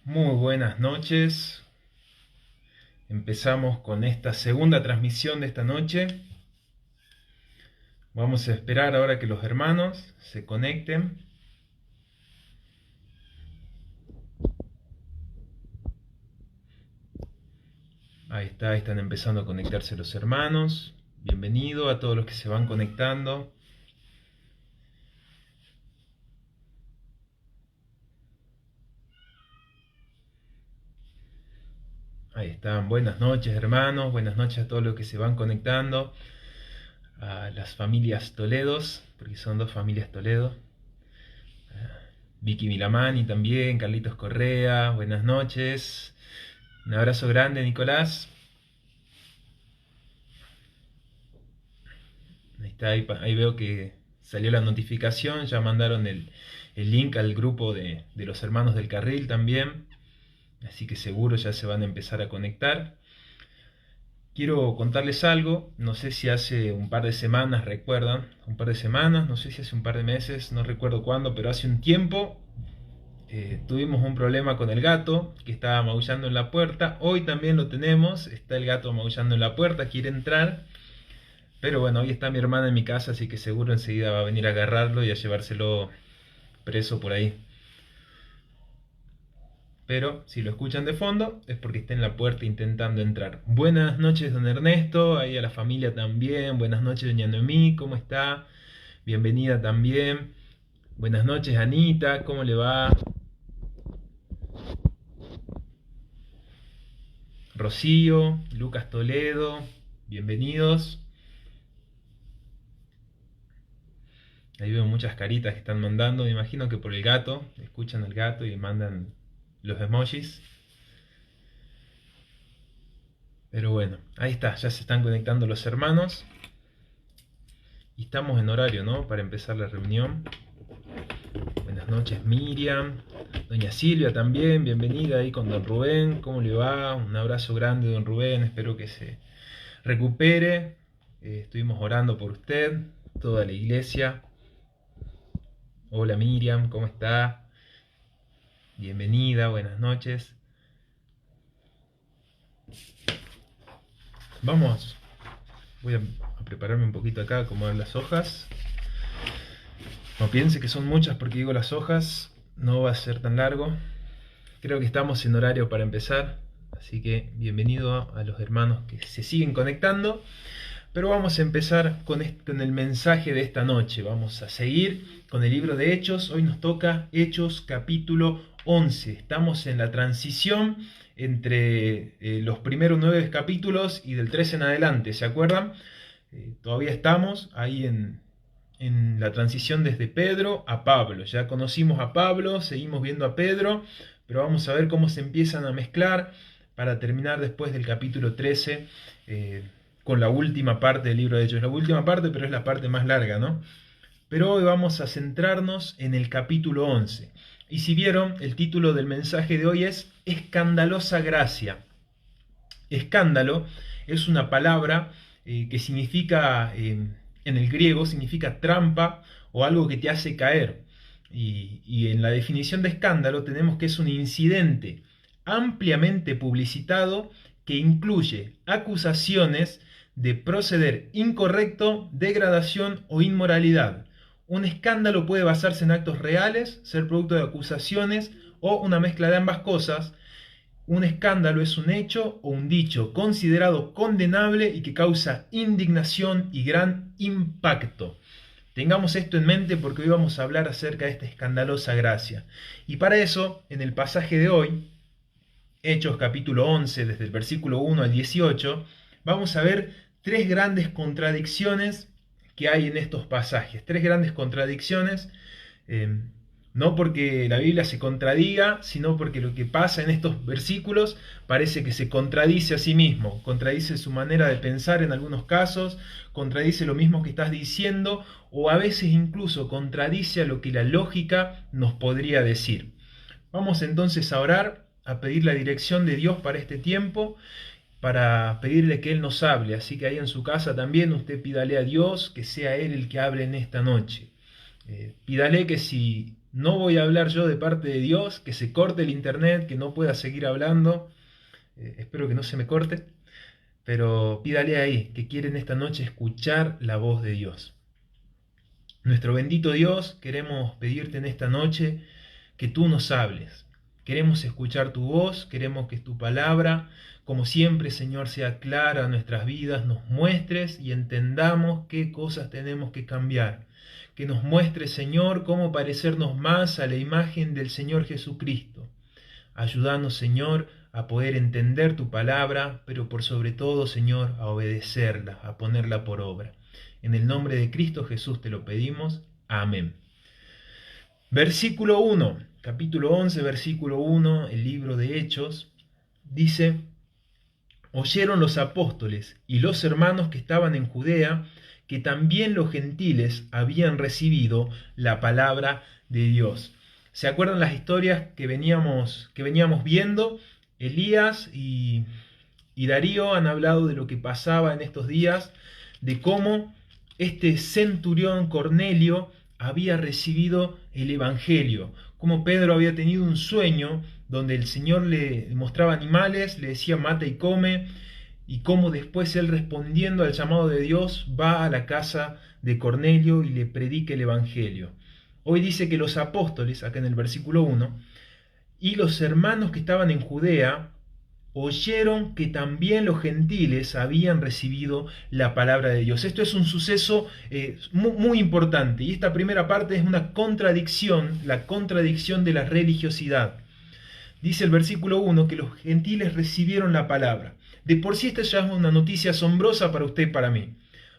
Muy buenas noches. Empezamos con esta segunda transmisión de esta noche. Vamos a esperar ahora que los hermanos se conecten. Ahí está, ahí están empezando a conectarse los hermanos. Bienvenido a todos los que se van conectando. Ahí están, buenas noches hermanos, buenas noches a todos los que se van conectando, a las familias Toledos, porque son dos familias Toledo, Vicky Milamani también, Carlitos Correa, buenas noches, un abrazo grande Nicolás, ahí está, ahí veo que salió la notificación, ya mandaron el link al grupo de los hermanos del carril también. Así que seguro ya se van a empezar a conectar. Quiero contarles algo, no sé si hace un par de semanas, recuerdan, un par de semanas, no sé si hace un par de meses, no recuerdo cuándo, pero hace un tiempo tuvimos un problema con el gato que estaba maullando en la puerta. Hoy también lo tenemos, está el gato maullando en la puerta, quiere entrar. Pero bueno, hoy está mi hermana en mi casa, así que seguro enseguida va a venir a agarrarlo y a llevárselo preso por ahí. Pero si lo escuchan de fondo es porque está en la puerta intentando entrar. Buenas noches, don Ernesto, ahí a la familia también. Buenas noches, doña Noemí, ¿cómo está? Bienvenida también. Buenas noches, Anita, ¿cómo le va? Rocío, Lucas Toledo, bienvenidos. Ahí veo muchas caritas que están mandando, me imagino que por el gato, escuchan al gato y mandan los emojis. Pero bueno, ahí está, ya se están conectando los hermanos. Y estamos en horario, ¿no? Para empezar la reunión. Buenas noches, Miriam. Doña Silvia también, bienvenida ahí con don Rubén. ¿Cómo le va? Un abrazo grande, don Rubén. Espero que se recupere. Estuvimos orando por usted, toda la iglesia. Hola Miriam, ¿cómo está? Bienvenida, buenas noches. Vamos, voy a prepararme un poquito acá, acomodar las hojas. No piense que son muchas porque digo las hojas, no va a ser tan largo. Creo que estamos en horario para empezar, así que bienvenido a los hermanos que se siguen conectando. Pero vamos a empezar con el mensaje de esta noche. Vamos a seguir con el libro de Hechos. Hoy nos toca Hechos capítulo 11. Estamos en la transición entre los primeros 9 capítulos y del 13 en adelante, ¿se acuerdan? Todavía estamos ahí en la transición desde Pedro a Pablo. Ya conocimos a Pablo, seguimos viendo a Pedro, pero vamos a ver cómo se empiezan a mezclar para terminar después del capítulo 13 con la última parte del libro de Hechos. La última parte, pero es la parte más larga, ¿no? Pero hoy vamos a centrarnos en el capítulo 11. Y si vieron, el título del mensaje de hoy es Escandalosa Gracia. Escándalo es una palabra que significa, en el griego, significa trampa o algo que te hace caer. Y en la definición de escándalo tenemos que es un incidente ampliamente publicitado que incluye acusaciones de proceder incorrecto, degradación o inmoralidad. Un escándalo puede basarse en actos reales, ser producto de acusaciones o una mezcla de ambas cosas. Un escándalo es un hecho o un dicho considerado condenable y que causa indignación y gran impacto. Tengamos esto en mente porque hoy vamos a hablar acerca de esta escandalosa gracia. Y para eso, en el pasaje de hoy, Hechos capítulo 11, desde el versículo 1 al 18, vamos a ver 3 grandes contradicciones que hay en estos pasajes. 3 grandes contradicciones, no porque la Biblia se contradiga, sino porque lo que pasa en estos versículos parece que se contradice a sí mismo, contradice su manera de pensar en algunos casos, contradice lo mismo que estás diciendo, o a veces incluso contradice a lo que la lógica nos podría decir. Vamos entonces a orar, a pedir la dirección de Dios para este tiempo, para pedirle que Él nos hable. Así que ahí en su casa también usted pídale a Dios que sea Él el que hable en esta noche. Pídale que si no voy a hablar yo de parte de Dios, que se corte el internet, que no pueda seguir hablando. Espero que no se me corte, pero pídale ahí, que quieren esta noche escuchar la voz de Dios. Nuestro bendito Dios, queremos pedirte en esta noche que tú nos hables. Queremos escuchar tu voz, queremos que tu palabra, como siempre, Señor, sea clara a nuestras vidas, nos muestres y entendamos qué cosas tenemos que cambiar. Que nos muestres, Señor, cómo parecernos más a la imagen del Señor Jesucristo. Ayúdanos, Señor, a poder entender tu palabra, pero por sobre todo, Señor, a obedecerla, a ponerla por obra. En el nombre de Cristo Jesús te lo pedimos. Amén. Versículo 1, capítulo 11, versículo 1, el libro de Hechos, dice: oyeron los apóstoles y los hermanos que estaban en Judea que también los gentiles habían recibido la palabra de Dios. ¿Se acuerdan las historias que veníamos viendo? Elías y Darío han hablado de lo que pasaba en estos días, de cómo este centurión Cornelio había recibido el Evangelio, cómo Pedro había tenido un sueño donde el Señor le mostraba animales, le decía mata y come, y cómo después él, respondiendo al llamado de Dios, va a la casa de Cornelio y le predica el Evangelio. Hoy dice que los apóstoles, acá en el versículo 1, y los hermanos que estaban en Judea, oyeron que también los gentiles habían recibido la palabra de Dios. Esto es un suceso muy importante, y esta primera parte es una contradicción, la contradicción de la religiosidad. Dice el versículo 1 que los gentiles recibieron la palabra. De por sí esta ya es una noticia asombrosa para usted y para mí.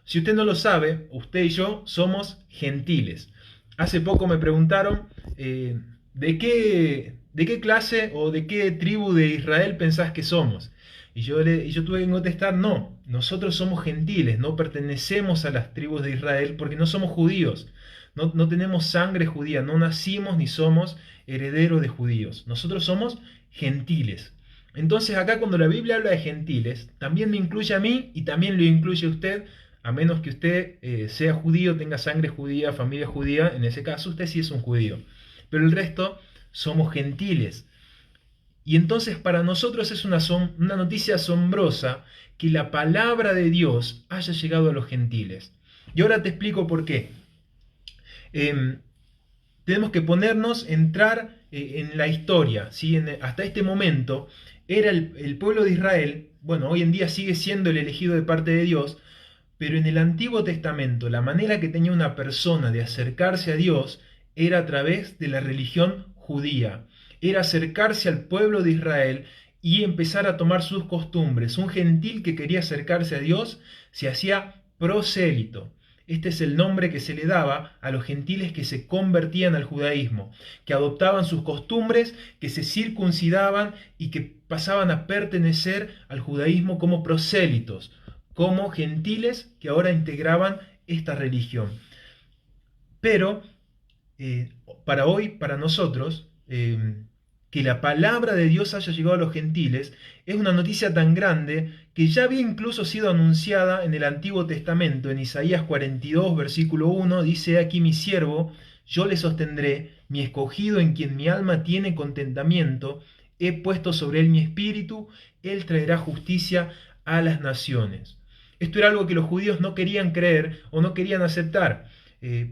Si usted no lo sabe, usted y yo somos gentiles. Hace poco me preguntaron ¿de qué clase o de qué tribu de Israel pensás que somos? Y yo tuve que contestar: no, nosotros somos gentiles, no pertenecemos a las tribus de Israel porque no somos judíos, no tenemos sangre judía, no nacimos ni somos herederos de judíos, nosotros somos gentiles. Entonces acá cuando la Biblia habla de gentiles, también me incluye a mí y también lo incluye a usted, a menos que usted sea judío, tenga sangre judía, familia judía, en ese caso usted sí es un judío. Pero el resto somos gentiles. Y entonces para nosotros es una noticia asombrosa que la palabra de Dios haya llegado a los gentiles. Y ahora te explico por qué. Tenemos que entrar en la historia, ¿sí? Hasta este momento era el pueblo de Israel, bueno, hoy en día sigue siendo el elegido de parte de Dios, pero en el Antiguo Testamento la manera que tenía una persona de acercarse a Dios era a través de la religión judía, era acercarse al pueblo de Israel y empezar a tomar sus costumbres. Un gentil que quería acercarse a Dios se hacía prosélito. Este es el nombre que se le daba a los gentiles que se convertían al judaísmo, que adoptaban sus costumbres, que se circuncidaban y que pasaban a pertenecer al judaísmo como prosélitos, como gentiles que ahora integraban esta religión. Pero para hoy, para nosotros, que la palabra de Dios haya llegado a los gentiles es una noticia tan grande que ya había incluso sido anunciada en el Antiguo Testamento. En Isaías 42, versículo 1, dice: aquí mi siervo, yo le sostendré, mi escogido en quien mi alma tiene contentamiento, he puesto sobre él mi espíritu, él traerá justicia a las naciones. Esto era algo que los judíos no querían creer o no querían aceptar.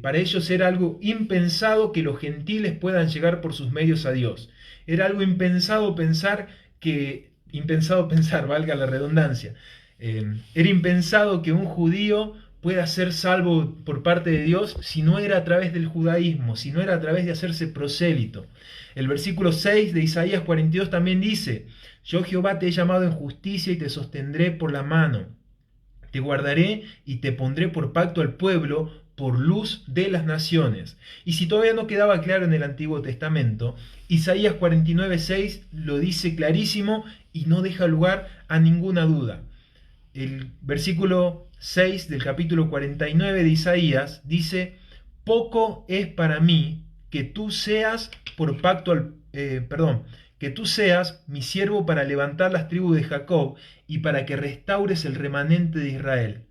Para ellos era algo impensado que los gentiles puedan llegar por sus medios a Dios. Era algo impensado pensar, valga la redundancia. Era impensado que un judío pueda ser salvo por parte de Dios si no era a través del judaísmo, si no era a través de hacerse prosélito. El versículo 6 de Isaías 42 también dice: yo Jehová te he llamado en justicia y te sostendré por la mano. Te guardaré y te pondré por pacto al pueblo, por luz de las naciones. Y si todavía no quedaba claro en el Antiguo Testamento, Isaías 49:6 lo dice clarísimo y no deja lugar a ninguna duda. El versículo 6 del capítulo 49 de Isaías dice: poco es para mí que tú seas por pacto que tú seas mi siervo para levantar las tribus de Jacob y para que restaures el remanente de Israel.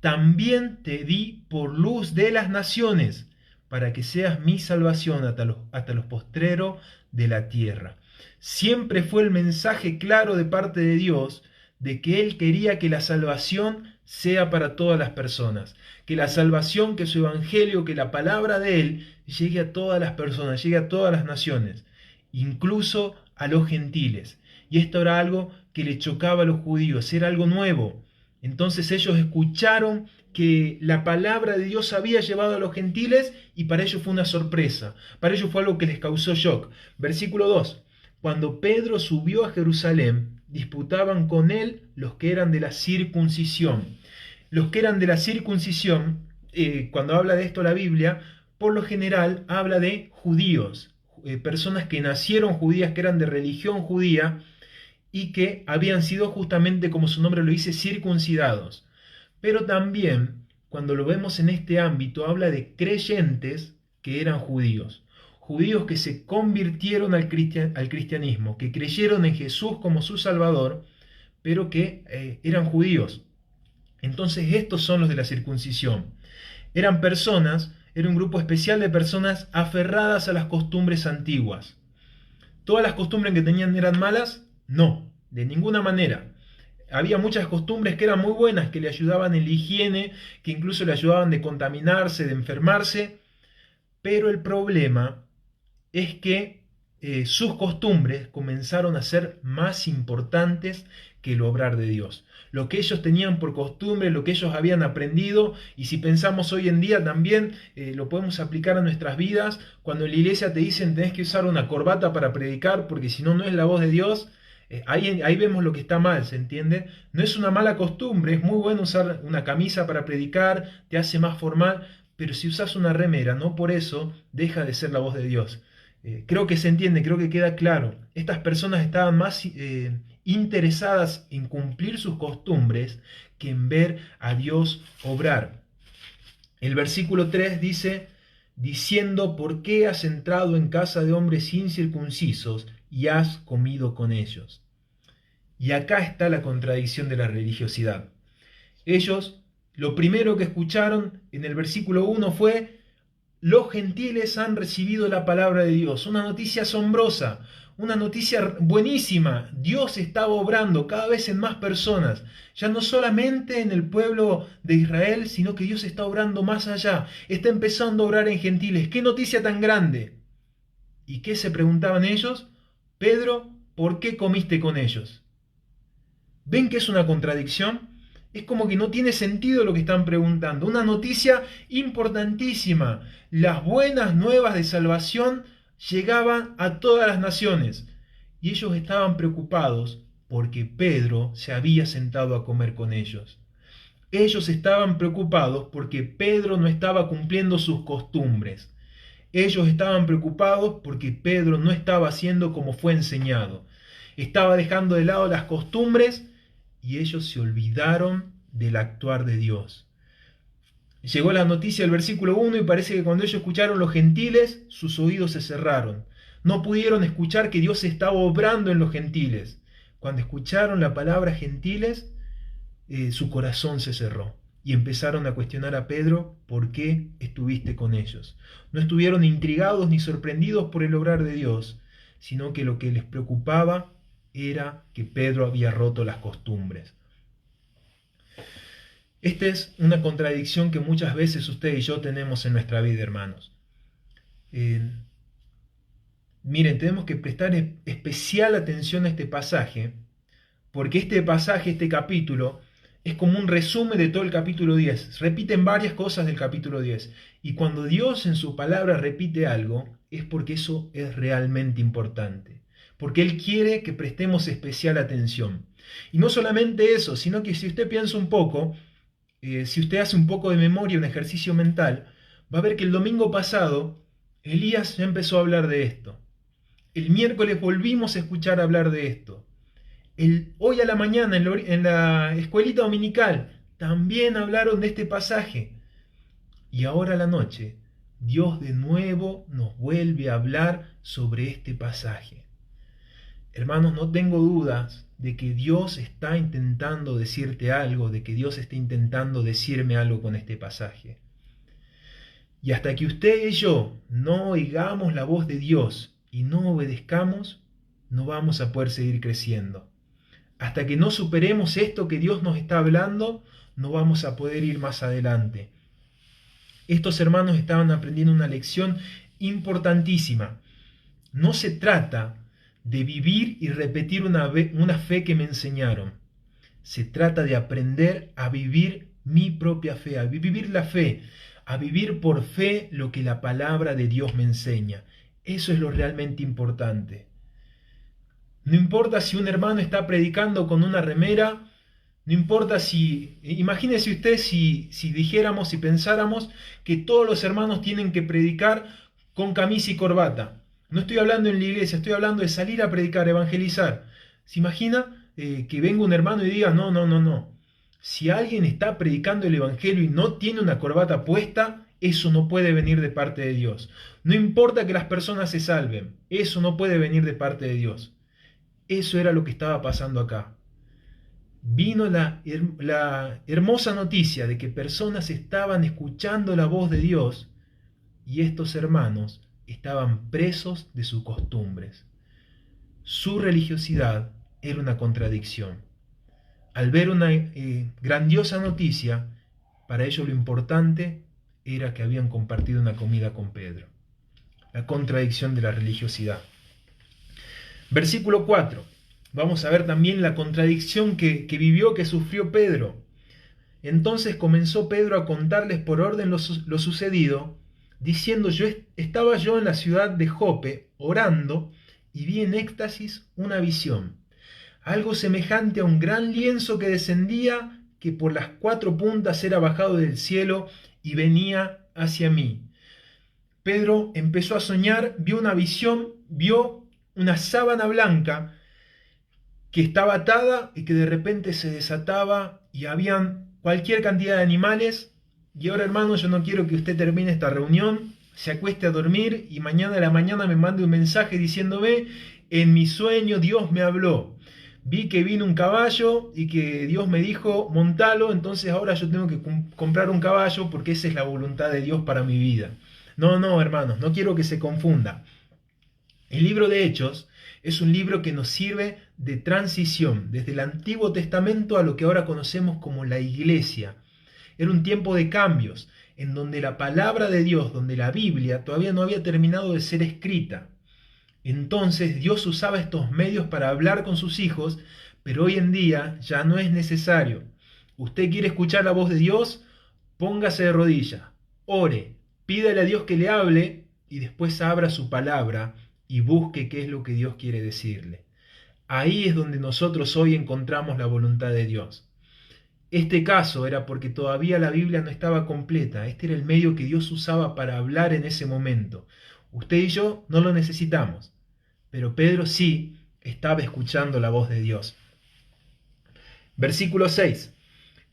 También te di por luz de las naciones, para que seas mi salvación hasta los postreros de la tierra. Siempre fue el mensaje claro de parte de Dios de que Él quería que la salvación sea para todas las personas, que la salvación, que su evangelio, que la palabra de Él llegue a todas las personas, llegue a todas las naciones, incluso a los gentiles. Y esto era algo que le chocaba a los judíos, era algo nuevo. Entonces ellos escucharon que la palabra de Dios había llevado a los gentiles y para ellos fue una sorpresa, para ellos fue algo que les causó shock. Versículo 2. Cuando Pedro subió a Jerusalén, disputaban con él los que eran de la circuncisión. Los que eran de la circuncisión, cuando habla de esto la Biblia, por lo general habla de judíos, personas que nacieron judías, que eran de religión judía y que habían sido justamente, como su nombre lo dice, circuncidados. Pero también, cuando lo vemos en este ámbito, habla de creyentes que eran judíos. Judíos que se convirtieron al cristianismo, que creyeron en Jesús como su Salvador, pero que eran judíos. Entonces estos son los de la circuncisión. Eran personas, era un grupo especial de personas aferradas a las costumbres antiguas. ¿Todas las costumbres que tenían eran malas? No, de ninguna manera. Había muchas costumbres que eran muy buenas, que le ayudaban en la higiene, que incluso le ayudaban de contaminarse, de enfermarse, pero el problema es que sus costumbres comenzaron a ser más importantes que el obrar de Dios. Lo que ellos tenían por costumbre, lo que ellos habían aprendido, y si pensamos hoy en día también lo podemos aplicar a nuestras vidas. Cuando en la iglesia te dicen tenés que usar una corbata para predicar porque si no, no es la voz de Dios, ahí vemos lo que está mal, ¿se entiende? No es una mala costumbre, es muy bueno usar una camisa para predicar, te hace más formal, pero si usas una remera, no por eso deja de ser la voz de Dios. Creo que se entiende, creo que queda claro. Estas personas estaban más interesadas en cumplir sus costumbres que en ver a Dios obrar. El versículo 3 dice, diciendo, ¿por qué has entrado en casa de hombres incircuncisos y has comido con ellos? Y acá está la contradicción de la religiosidad. Ellos, lo primero que escucharon en el versículo 1 fue, los gentiles han recibido la palabra de Dios. Una noticia asombrosa, una noticia buenísima. Dios estaba obrando cada vez en más personas. Ya no solamente en el pueblo de Israel, sino que Dios está obrando más allá. Está empezando a obrar en gentiles. ¡Qué noticia tan grande! ¿Y qué se preguntaban ellos? Pedro, ¿por qué comiste con ellos? ¿Ven que es una contradicción? Es como que no tiene sentido lo que están preguntando. Una noticia importantísima. Las buenas nuevas de salvación llegaban a todas las naciones. Y ellos estaban preocupados porque Pedro se había sentado a comer con ellos. Ellos estaban preocupados porque Pedro no estaba cumpliendo sus costumbres. Ellos estaban preocupados porque Pedro no estaba haciendo como fue enseñado. Estaba dejando de lado las costumbres y ellos se olvidaron del actuar de Dios. Llegó la noticia del versículo 1 y parece que cuando ellos escucharon los gentiles, sus oídos se cerraron. No pudieron escuchar que Dios estaba obrando en los gentiles. Cuando escucharon la palabra gentiles, su corazón se cerró. Y empezaron a cuestionar a Pedro, ¿por qué estuviste con ellos? No estuvieron intrigados ni sorprendidos por el obrar de Dios, sino que lo que les preocupaba era que Pedro había roto las costumbres. Esta es una contradicción que muchas veces usted y yo tenemos en nuestra vida, hermanos. Miren, tenemos que prestar especial atención a este pasaje, porque este pasaje, este capítulo, es como un resumen de todo el capítulo 10. Repiten varias cosas del capítulo 10. Y cuando Dios en su palabra repite algo, es porque eso es realmente importante. Porque Él quiere que prestemos especial atención. Y no solamente eso, sino que si usted piensa un poco, si usted hace un poco de memoria, un ejercicio mental, va a ver que el domingo pasado Elías ya empezó a hablar de esto. El miércoles volvimos a escuchar hablar de esto. Hoy a la mañana en la escuelita dominical también hablaron de este pasaje. Y ahora a la noche Dios de nuevo nos vuelve a hablar sobre este pasaje. Hermanos, no tengo dudas de que Dios está intentando decirte algo, de que Dios está intentando decirme algo con este pasaje. Y hasta que usted y yo no oigamos la voz de Dios y no obedezcamos, no vamos a poder seguir creciendo. Hasta que no superemos esto que Dios nos está hablando, no vamos a poder ir más adelante. Estos hermanos estaban aprendiendo una lección importantísima. No se trata de vivir y repetir una fe que me enseñaron. Se trata de aprender a vivir mi propia fe, a vivir la fe, a vivir por fe lo que la palabra de Dios me enseña. Eso es lo realmente importante. No importa si un hermano está predicando con una remera, no importa si, imagínese usted si dijéramos, si pensáramos que todos los hermanos tienen que predicar con camisa y corbata. No estoy hablando en la iglesia, estoy hablando de salir a predicar, evangelizar. ¿Se imagina que venga un hermano y diga, no? Si alguien está predicando el evangelio y no tiene una corbata puesta, eso no puede venir de parte de Dios. No importa que las personas se salven, eso no puede venir de parte de Dios. Eso era lo que estaba pasando acá. Vino la hermosa noticia de que personas estaban escuchando la voz de Dios y estos hermanos estaban presos de sus costumbres. Su religiosidad era una contradicción. Al ver una grandiosa noticia, para ellos lo importante era que habían compartido una comida con Pedro. La contradicción de la religiosidad. Versículo 4. Vamos a ver también la contradicción que vivió, que sufrió Pedro. Entonces comenzó Pedro a contarles por orden lo sucedido, diciendo, estaba yo en la ciudad de Jope, orando, y vi en éxtasis una visión. Algo semejante a un gran lienzo que descendía, que por las 4 puntas era bajado del cielo y venía hacia mí. Pedro empezó a soñar, vio una visión, vio una sábana blanca que estaba atada y que de repente se desataba y habían cualquier cantidad de animales. Y ahora, hermano, yo no quiero que usted termine esta reunión, se acueste a dormir y mañana a la mañana me mande un mensaje diciéndome, en mi sueño Dios me habló. Vi que vino un caballo y que Dios me dijo, montalo, entonces ahora yo tengo que comprar un caballo porque esa es la voluntad de Dios para mi vida. No, hermanos, no quiero que se confunda. El libro de Hechos es un libro que nos sirve de transición desde el Antiguo Testamento a lo que ahora conocemos como la Iglesia. Era un tiempo de cambios, en donde la palabra de Dios, donde la Biblia todavía no había terminado de ser escrita. Entonces Dios usaba estos medios para hablar con sus hijos, pero hoy en día ya no es necesario. ¿Usted quiere escuchar la voz de Dios? Póngase de rodillas, ore, pídale a Dios que le hable y después abra su palabra y busque qué es lo que Dios quiere decirle. Ahí es donde nosotros hoy encontramos la voluntad de Dios. Este caso era porque todavía la Biblia no estaba completa. Este era el medio que Dios usaba para hablar en ese momento. Usted y yo no lo necesitamos, pero Pedro sí estaba escuchando la voz de Dios. Versículo 6.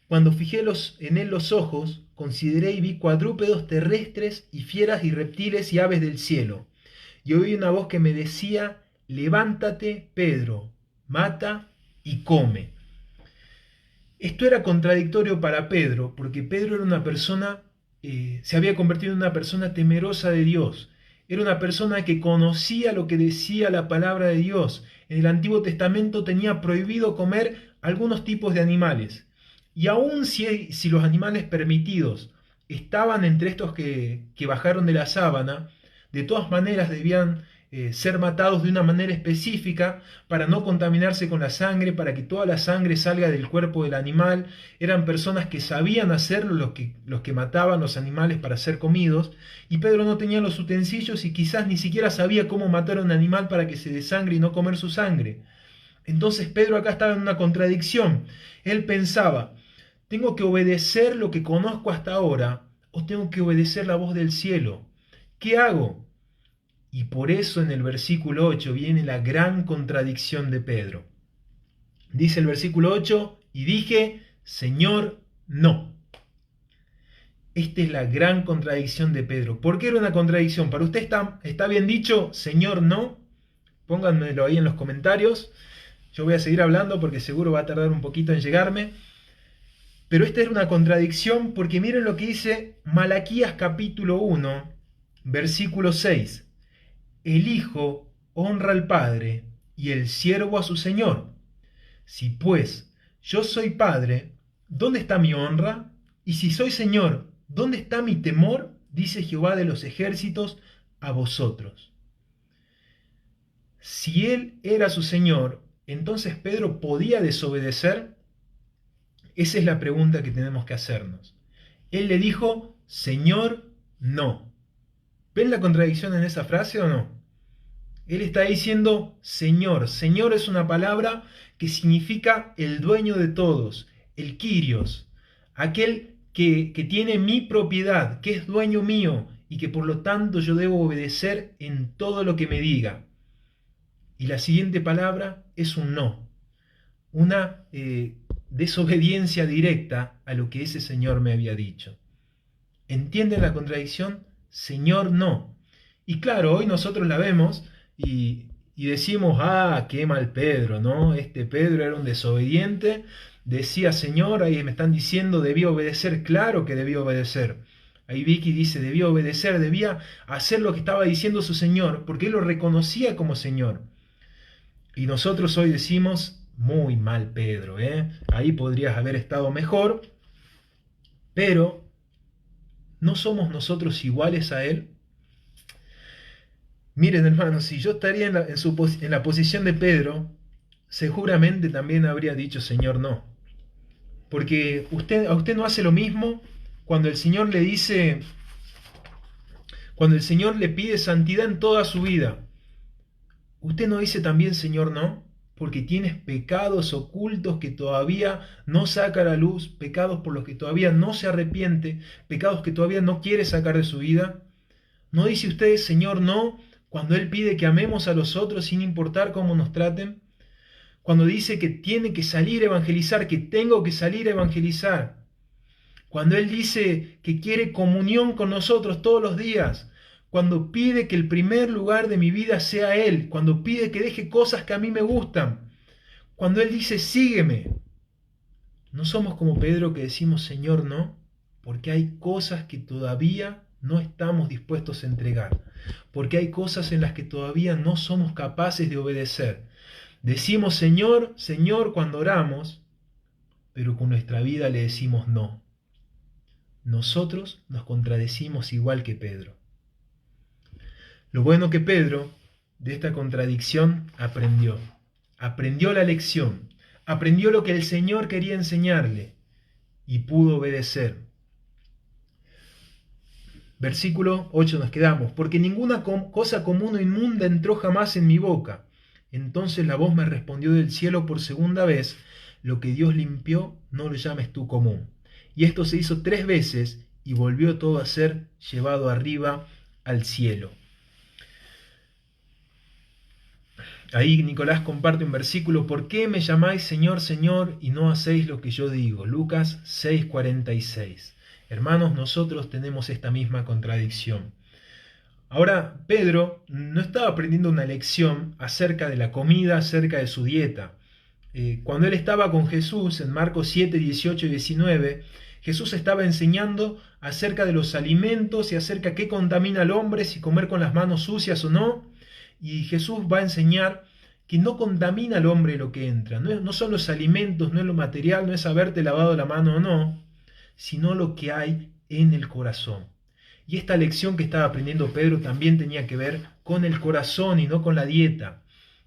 Cuando fijé en él los ojos, consideré y vi cuadrúpedos terrestres y fieras y reptiles y aves del cielo. Y oí una voz que me decía, levántate, Pedro, mata y come. Esto era contradictorio para Pedro, porque Pedro era una persona, se había convertido en una persona temerosa de Dios. Era una persona que conocía lo que decía la palabra de Dios. En el Antiguo Testamento tenía prohibido comer algunos tipos de animales. Y aun si los animales permitidos estaban entre estos que bajaron de la sábana, de todas maneras debían ser matados de una manera específica para no contaminarse con la sangre, para que toda la sangre salga del cuerpo del animal. Eran personas que sabían hacerlo, los que mataban los animales para ser comidos, y Pedro no tenía los utensilios y quizás ni siquiera sabía cómo matar a un animal para que se desangre y no comer su sangre. Entonces Pedro acá estaba en una contradicción. Él pensaba, ¿tengo que obedecer lo que conozco hasta ahora o tengo que obedecer la voz del cielo? ¿Qué hago? Y por eso en el versículo 8 viene la gran contradicción de Pedro. Dice el versículo 8, y dije, Señor, no. Esta es la gran contradicción de Pedro. ¿Por qué era una contradicción? ¿Para usted está bien dicho, Señor, no? Pónganmelo ahí en los comentarios. Yo voy a seguir hablando porque seguro va a tardar un poquito en llegarme. Pero esta es una contradicción porque miren lo que dice Malaquías capítulo 1, versículo 6. El Hijo honra al Padre y el siervo a su Señor. Si pues yo soy Padre, ¿dónde está mi honra? Y si soy Señor, ¿dónde está mi temor? Dice Jehová de los ejércitos a vosotros. Si Él era su Señor, entonces Pedro podía desobedecer. Esa es la pregunta que tenemos que hacernos. Él le dijo, Señor, no. ¿Ven la contradicción en esa frase o no? Él está diciendo Señor. Señor es una palabra que significa el dueño de todos, el Kyrios, aquel que tiene mi propiedad, que es dueño mío y que por lo tanto yo debo obedecer en todo lo que me diga. Y la siguiente palabra es un no, una desobediencia directa a lo que ese Señor me había dicho. ¿Entienden la contradicción? Señor, no. Y claro, hoy nosotros la vemos y decimos, qué mal Pedro, ¿no? Este Pedro era un desobediente, decía Señor, ahí me están diciendo, debía obedecer, claro que debía obedecer. Ahí Vicky dice, debía obedecer, debía hacer lo que estaba diciendo su Señor, porque él lo reconocía como Señor. Y nosotros hoy decimos, muy mal Pedro, ahí podrías haber estado mejor, pero ¿no somos nosotros iguales a él? Miren, hermanos, si yo estaría en la posición de Pedro, seguramente también habría dicho, Señor, no. Porque a usted no hace lo mismo cuando el Señor le dice, cuando el Señor le pide santidad en toda su vida. ¿Usted no dice también, Señor, no? Porque tienes pecados ocultos que todavía no saca a la luz, pecados por los que todavía no se arrepiente, pecados que todavía no quiere sacar de su vida. ¿No dice usted, Señor, no? Cuando Él pide que amemos a los otros sin importar cómo nos traten. Cuando dice que tiene que salir a evangelizar, que tengo que salir a evangelizar. Cuando Él dice que quiere comunión con nosotros todos los días. Cuando pide que el primer lugar de mi vida sea Él. Cuando pide que deje cosas que a mí me gustan. Cuando Él dice, sígueme. No somos como Pedro que decimos, Señor, no. Porque hay cosas que todavía no estamos dispuestos a entregar, porque hay cosas en las que todavía no somos capaces de obedecer. Decimos Señor, Señor cuando oramos, pero con nuestra vida le decimos no. Nosotros nos contradecimos igual que Pedro. Lo bueno que Pedro de esta contradicción aprendió la lección, aprendió lo que el Señor quería enseñarle y pudo obedecer. Versículo 8 nos quedamos, porque ninguna cosa común o inmunda entró jamás en mi boca. Entonces la voz me respondió del cielo por segunda vez, lo que Dios limpió, no lo llames tú común. Y esto se hizo 3 veces y volvió todo a ser llevado arriba al cielo. Ahí Nicolás comparte un versículo, ¿por qué me llamáis Señor, Señor, y no hacéis lo que yo digo? Lucas 6:46. Hermanos, nosotros tenemos esta misma contradicción. Ahora, Pedro no estaba aprendiendo una lección acerca de la comida, acerca de su dieta. Cuando él estaba con Jesús, en Marcos 7, 18 y 19, Jesús estaba enseñando acerca de los alimentos y acerca de qué contamina al hombre, si comer con las manos sucias o no. Y Jesús va a enseñar que no contamina al hombre lo que entra. No son los alimentos, no es lo material, no es haberte lavado la mano o no, sino lo que hay en el corazón. Y esta lección que estaba aprendiendo Pedro también tenía que ver con el corazón y no con la dieta.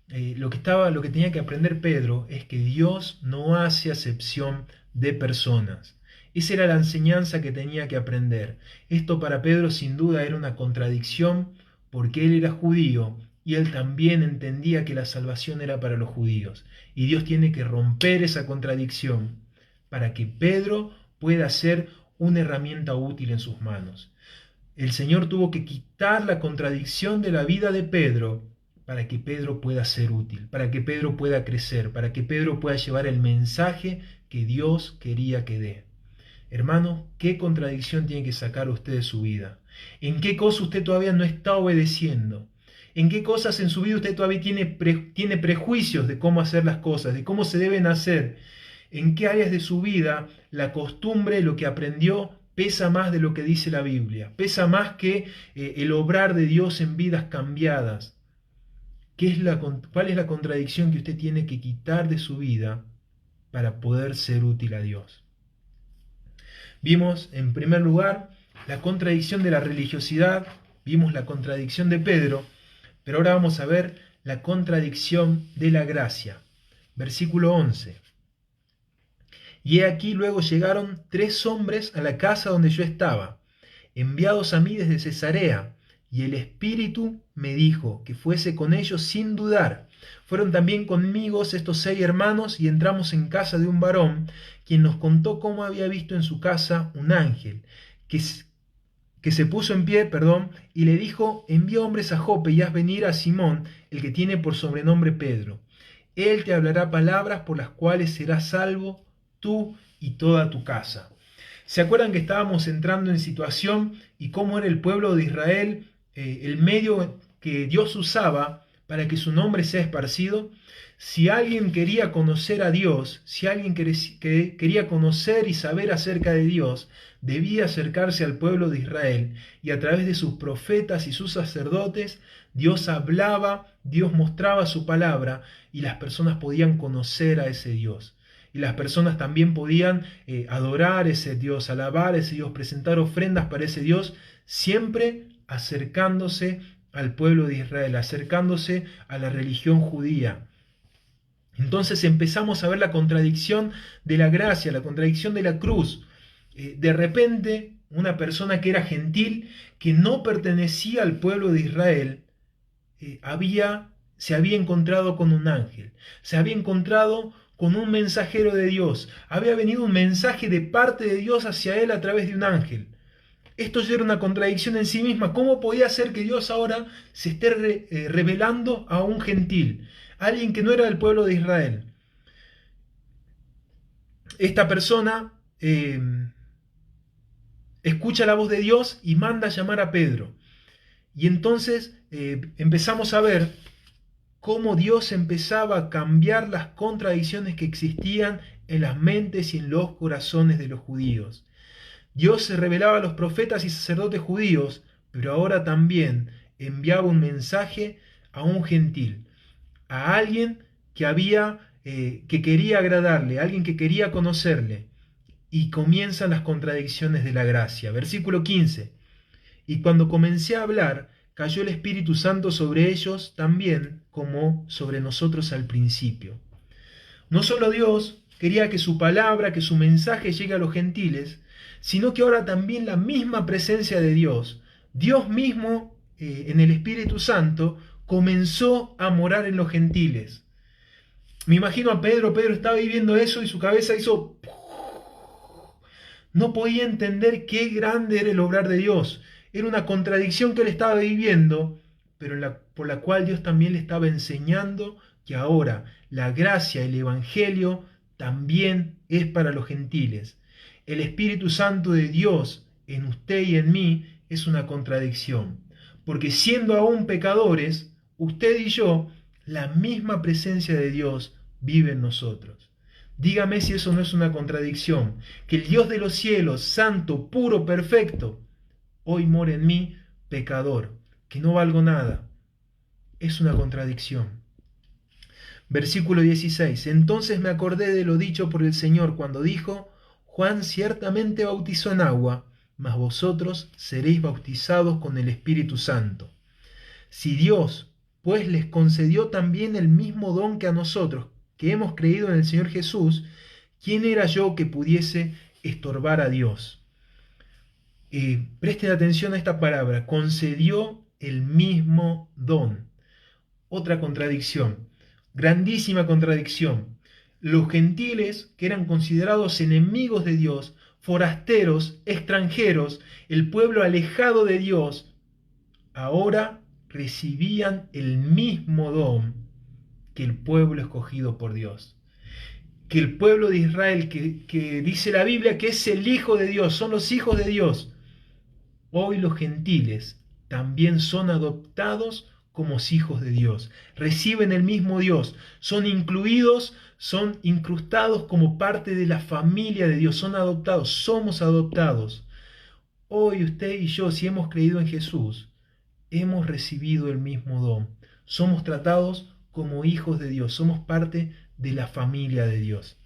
Lo que tenía que aprender Pedro es que Dios no hace acepción de personas. Esa era la enseñanza que tenía que aprender. Esto para Pedro sin duda era una contradicción porque él era judío y él también entendía que la salvación era para los judíos. Y Dios tiene que romper esa contradicción para que Pedro pueda ser una herramienta útil en sus manos. El Señor tuvo que quitar la contradicción de la vida de Pedro para que Pedro pueda ser útil, para que Pedro pueda crecer, para que Pedro pueda llevar el mensaje que Dios quería que dé. Hermano, ¿qué contradicción tiene que sacar usted de su vida? ¿En qué cosa usted todavía no está obedeciendo? ¿En qué cosas en su vida usted todavía tiene prejuicios de cómo hacer las cosas, de cómo se deben hacer? en qué áreas de su vida la costumbre, lo que aprendió, pesa más de lo que dice la Biblia, pesa más que el obrar de Dios en vidas cambiadas. ¿Cuál es la contradicción que usted tiene que quitar de su vida para poder ser útil a Dios? Vimos, en primer lugar, la contradicción de la religiosidad, vimos la contradicción de Pedro, pero ahora vamos a ver la contradicción de la gracia. Versículo 11. Y he aquí luego llegaron 3 hombres a la casa donde yo estaba, enviados a mí desde Cesarea, y el Espíritu me dijo que fuese con ellos sin dudar. Fueron también conmigo estos 6 hermanos, y entramos en casa de un varón, quien nos contó cómo había visto en su casa un ángel, que se puso en pie, y le dijo: envía hombres a Jope y haz venir a Simón, el que tiene por sobrenombre Pedro. Él te hablará palabras por las cuales serás salvo tú y toda tu casa. ¿Se acuerdan que estábamos entrando en situación y cómo era el pueblo de Israel el medio que Dios usaba para que su nombre sea esparcido? Si alguien quería conocer a Dios, si alguien quería conocer y saber acerca de Dios, debía acercarse al pueblo de Israel, y a través de sus profetas y sus sacerdotes, Dios hablaba, Dios mostraba su palabra, y las personas podían conocer a ese Dios. Y las personas también podían adorar a ese Dios, alabar a ese Dios, presentar ofrendas para ese Dios, siempre acercándose al pueblo de Israel, acercándose a la religión judía. Entonces empezamos a ver la contradicción de la gracia, la contradicción de la cruz. De repente, una persona que era gentil, que no pertenecía al pueblo de Israel, se había encontrado con un ángel, se había encontrado con un mensajero de Dios, había venido un mensaje de parte de Dios hacia él a través de un ángel. Esto ya era una contradicción en sí misma. ¿Cómo podía ser que Dios ahora se esté revelando a un gentil, a alguien que no era del pueblo de Israel? Esta persona escucha la voz de Dios y manda a llamar a Pedro. Y entonces empezamos a ver cómo Dios empezaba a cambiar las contradicciones que existían en las mentes y en los corazones de los judíos. Dios se revelaba a los profetas y sacerdotes judíos, pero ahora también enviaba un mensaje a un gentil, a alguien que quería agradarle, a alguien que quería conocerle. Y comienzan las contradicciones de la gracia. Versículo 15. Y cuando comencé a hablar, cayó el Espíritu Santo sobre ellos también, como sobre nosotros al principio. No solo Dios quería que su palabra, que su mensaje llegue a los gentiles, sino que ahora también la misma presencia de Dios, Dios mismo en el Espíritu Santo, comenzó a morar en los gentiles. Me imagino a Pedro estaba viviendo eso y su cabeza hizo... No podía entender qué grande era el obrar de Dios. Era una contradicción que él estaba viviendo, pero por la cual Dios también le estaba enseñando que ahora la gracia, el Evangelio, también es para los gentiles. El Espíritu Santo de Dios en usted y en mí es una contradicción, porque siendo aún pecadores, usted y yo, la misma presencia de Dios vive en nosotros. Dígame si eso no es una contradicción, que el Dios de los cielos, santo, puro, perfecto, hoy mora en mí, pecador, que no valgo nada. Es una contradicción. Versículo 16. Entonces me acordé de lo dicho por el Señor cuando dijo: Juan ciertamente bautizó en agua, mas vosotros seréis bautizados con el Espíritu Santo. Si Dios, pues, les concedió también el mismo don que a nosotros, que hemos creído en el Señor Jesús, ¿quién era yo que pudiese estorbar a Dios? Presten atención a esta palabra: concedió el mismo don. Otra contradicción, grandísima contradicción. Los gentiles, que eran considerados enemigos de Dios, forasteros, extranjeros, el pueblo alejado de Dios, ahora recibían el mismo don que el pueblo escogido por Dios. Que el pueblo de Israel, que dice la Biblia que es el Hijo de Dios, son los hijos de Dios. Hoy los gentiles también son adoptados como hijos de Dios. Reciben el mismo Dios, son incluidos, son incrustados como parte de la familia de Dios, son adoptados, somos adoptados. Hoy usted y yo, si hemos creído en Jesús, hemos recibido el mismo don. Somos tratados como hijos de Dios, somos parte de la familia de Dios.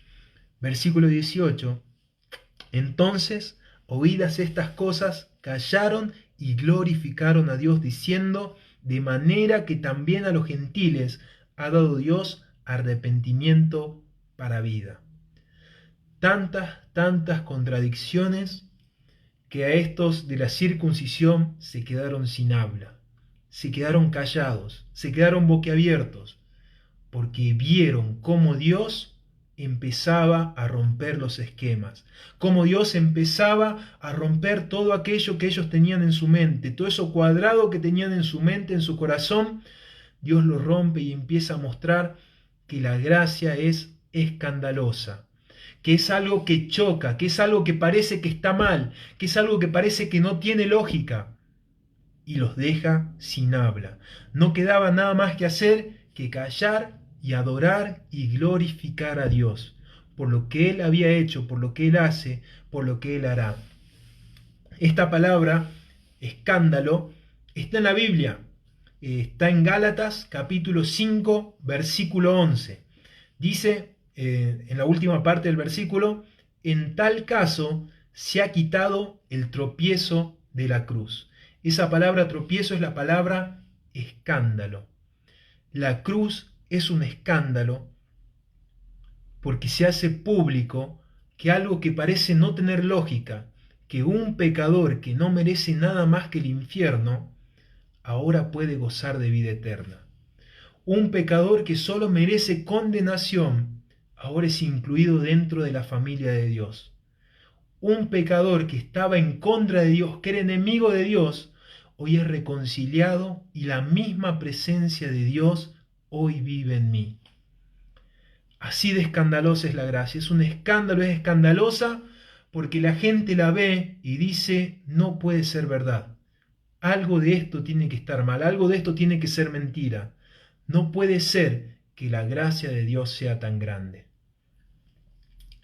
Versículo 18. Entonces, oídas estas cosas, callaron y glorificaron a Dios, diciendo: de manera que también a los gentiles ha dado Dios arrepentimiento para vida. Tantas contradicciones que a estos de la circuncisión se quedaron sin habla, se quedaron callados, se quedaron boquiabiertos, porque vieron cómo Dios empezaba a romper los esquemas, cómo Dios empezaba a romper todo aquello que ellos tenían en su mente, todo eso cuadrado que tenían en su mente, en su corazón. Dios lo rompe y empieza a mostrar que la gracia es escandalosa, que es algo que choca, que es algo que parece que está mal, que es algo que parece que no tiene lógica, y los deja sin habla. No quedaba nada más que hacer que callar y adorar y glorificar a Dios por lo que Él había hecho, por lo que Él hace, por lo que Él hará. Esta palabra, escándalo, está en la Biblia. Está en Gálatas capítulo 5, versículo 11. Dice, en la última parte del versículo: en tal caso se ha quitado el tropiezo de la cruz. Esa palabra tropiezo es la palabra escándalo. La cruz es un escándalo porque se hace público que algo que parece no tener lógica, que un pecador que no merece nada más que el infierno, ahora puede gozar de vida eterna. Un pecador que solo merece condenación, ahora es incluido dentro de la familia de Dios. Un pecador que estaba en contra de Dios, que era enemigo de Dios, hoy es reconciliado y la misma presencia de Dios hoy vive en mí. Así de escandalosa es la gracia. Es un escándalo, es escandalosa porque la gente la ve y dice: no puede ser verdad. Algo de esto tiene que estar mal, algo de esto tiene que ser mentira. No puede ser que la gracia de Dios sea tan grande.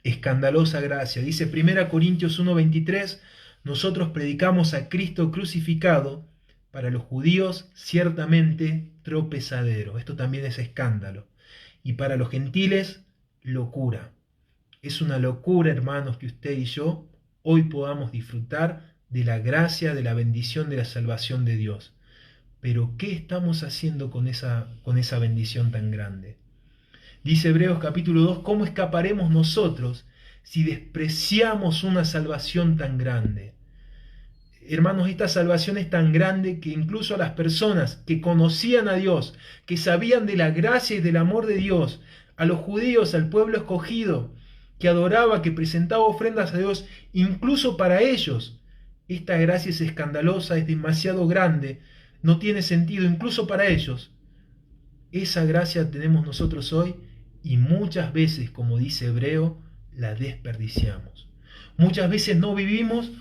Escandalosa gracia. Dice 1 Corintios 1:23, nosotros predicamos a Cristo crucificado, para los judíos ciertamente tropezadero. Esto también es escándalo. Y para los gentiles, locura. Es una locura, hermanos, que usted y yo hoy podamos disfrutar de la gracia, de la bendición, de la salvación de Dios. Pero ¿qué estamos haciendo con esa bendición tan grande? Dice Hebreos capítulo 2, ¿cómo escaparemos nosotros si despreciamos una salvación tan grande? Hermanos, esta salvación es tan grande que incluso a las personas que conocían a Dios, que sabían de la gracia y del amor de Dios, a los judíos, al pueblo escogido, que adoraba, que presentaba ofrendas a Dios, incluso para ellos, esta gracia es escandalosa, es demasiado grande, no tiene sentido, incluso para ellos. Esa gracia tenemos nosotros hoy y muchas veces, como dice Hebreo, la desperdiciamos. Muchas veces no vivimos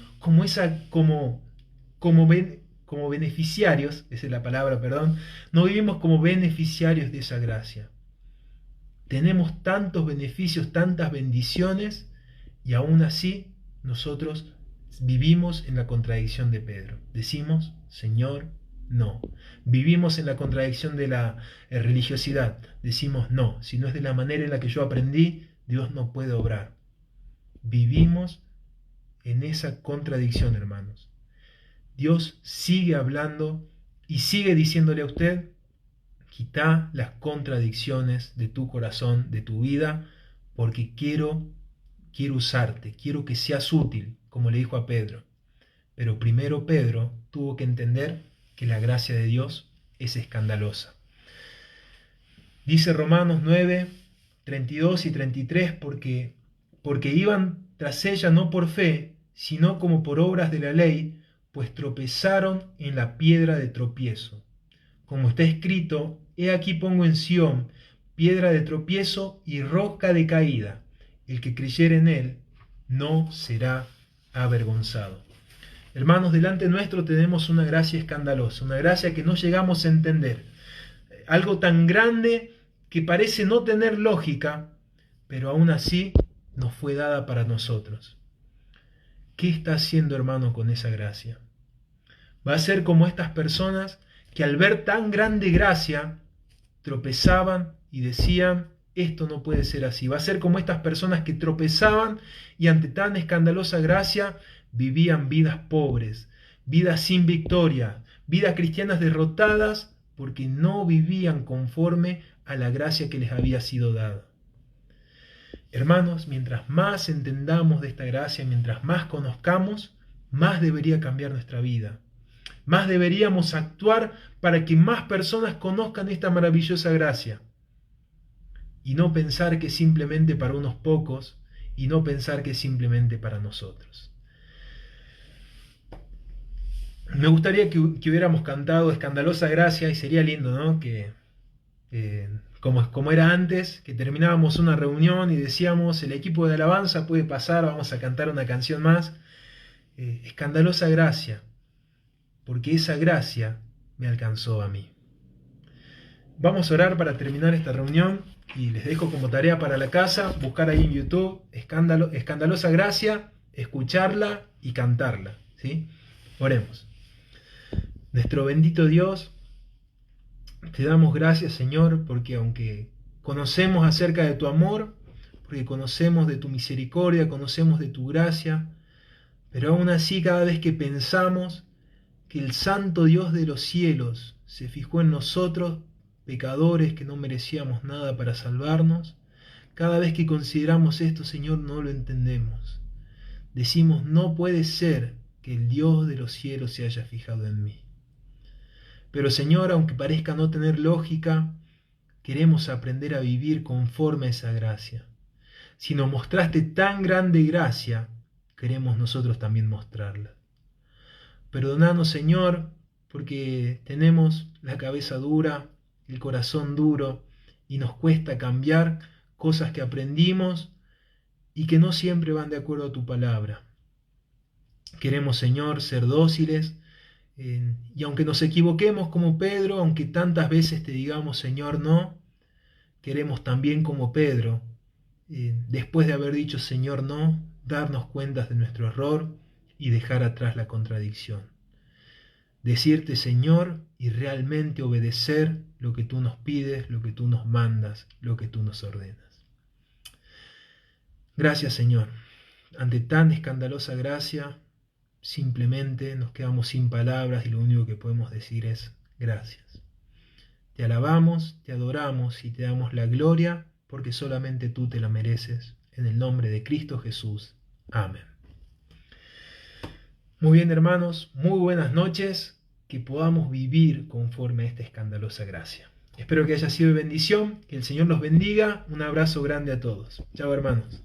como beneficiarios, esa es la palabra, perdón, no vivimos como beneficiarios de esa gracia. Tenemos tantos beneficios, tantas bendiciones, y aún así nosotros vivimos en la contradicción de Pedro. Decimos: Señor, no. Vivimos en la contradicción de la religiosidad. Decimos: no, si no es de la manera en la que yo aprendí, Dios no puede obrar. Vivimos en esa contradicción, hermanos. Dios sigue hablando y sigue diciéndole a usted: quita las contradicciones de tu corazón, de tu vida, porque quiero usarte, quiero que seas útil, como le dijo a Pedro. Pero primero Pedro tuvo que entender que la gracia de Dios es escandalosa. Dice Romanos 9, 32 y 33, porque iban tras ella no por fe, sino como por obras de la ley, pues tropezaron en la piedra de tropiezo. Como está escrito: he aquí pongo en Sión piedra de tropiezo y roca de caída. El que creyere en él no será avergonzado. Hermanos, delante nuestro tenemos una gracia escandalosa, una gracia que no llegamos a entender. algo tan grande que parece no tener lógica, pero aún así nos fue dada para nosotros. ¿Qué está haciendo, hermano, con esa gracia? Va a ser como estas personas que al ver tan grande gracia tropezaban y decían, esto no puede ser así. Va a ser como estas personas que tropezaban y ante tan escandalosa gracia vivían vidas pobres, vidas sin victoria, vidas cristianas derrotadas porque no vivían conforme a la gracia que les había sido dada. Hermanos, mientras más entendamos de esta gracia, mientras más conozcamos, más debería cambiar nuestra vida. Más deberíamos actuar para que más personas conozcan esta maravillosa gracia. Y no pensar que es simplemente para unos pocos, y no pensar que es simplemente para nosotros. Me gustaría que hubiéramos cantado Escandalosa Gracia, y sería lindo, ¿no? Que como era antes, que terminábamos una reunión y decíamos, el equipo de alabanza puede pasar, vamos a cantar una canción más. Escandalosa Gracia, porque esa gracia me alcanzó a mí. Vamos a orar para terminar esta reunión y les dejo como tarea para la casa, buscar ahí en YouTube Escandalosa Gracia, escucharla y cantarla, ¿sí? Oremos. Nuestro bendito Dios, te damos gracias, Señor, porque aunque conocemos acerca de tu amor, porque conocemos de tu misericordia, conocemos de tu gracia, pero aún así cada vez que pensamos que el santo Dios de los cielos se fijó en nosotros, pecadores que no merecíamos nada para salvarnos, cada vez que consideramos esto, Señor, no lo entendemos. Decimos, no puede ser que el Dios de los cielos se haya fijado en mí. Pero Señor, aunque parezca no tener lógica, queremos aprender a vivir conforme a esa gracia. Si nos mostraste tan grande gracia, queremos nosotros también mostrarla. Perdonanos, Señor, porque tenemos la cabeza dura, el corazón duro, y nos cuesta cambiar cosas que aprendimos y que no siempre van de acuerdo a tu palabra. Queremos, Señor, ser dóciles, y aunque nos equivoquemos como Pedro, aunque tantas veces te digamos, Señor, no, queremos también como Pedro, después de haber dicho, Señor, no, darnos cuentas de nuestro error y dejar atrás la contradicción. Decirte, Señor, y realmente obedecer lo que tú nos pides, lo que tú nos mandas, lo que tú nos ordenas. Gracias, Señor. Ante tan escandalosa gracia, simplemente nos quedamos sin palabras y lo único que podemos decir es gracias. Te alabamos, te adoramos y te damos la gloria porque solamente tú te la mereces. En el nombre de Cristo Jesús. Amén. Muy bien, hermanos, muy buenas noches. Que podamos vivir conforme a esta escandalosa gracia. Espero que haya sido de bendición, que el Señor los bendiga. Un abrazo grande a todos. Chao, hermanos.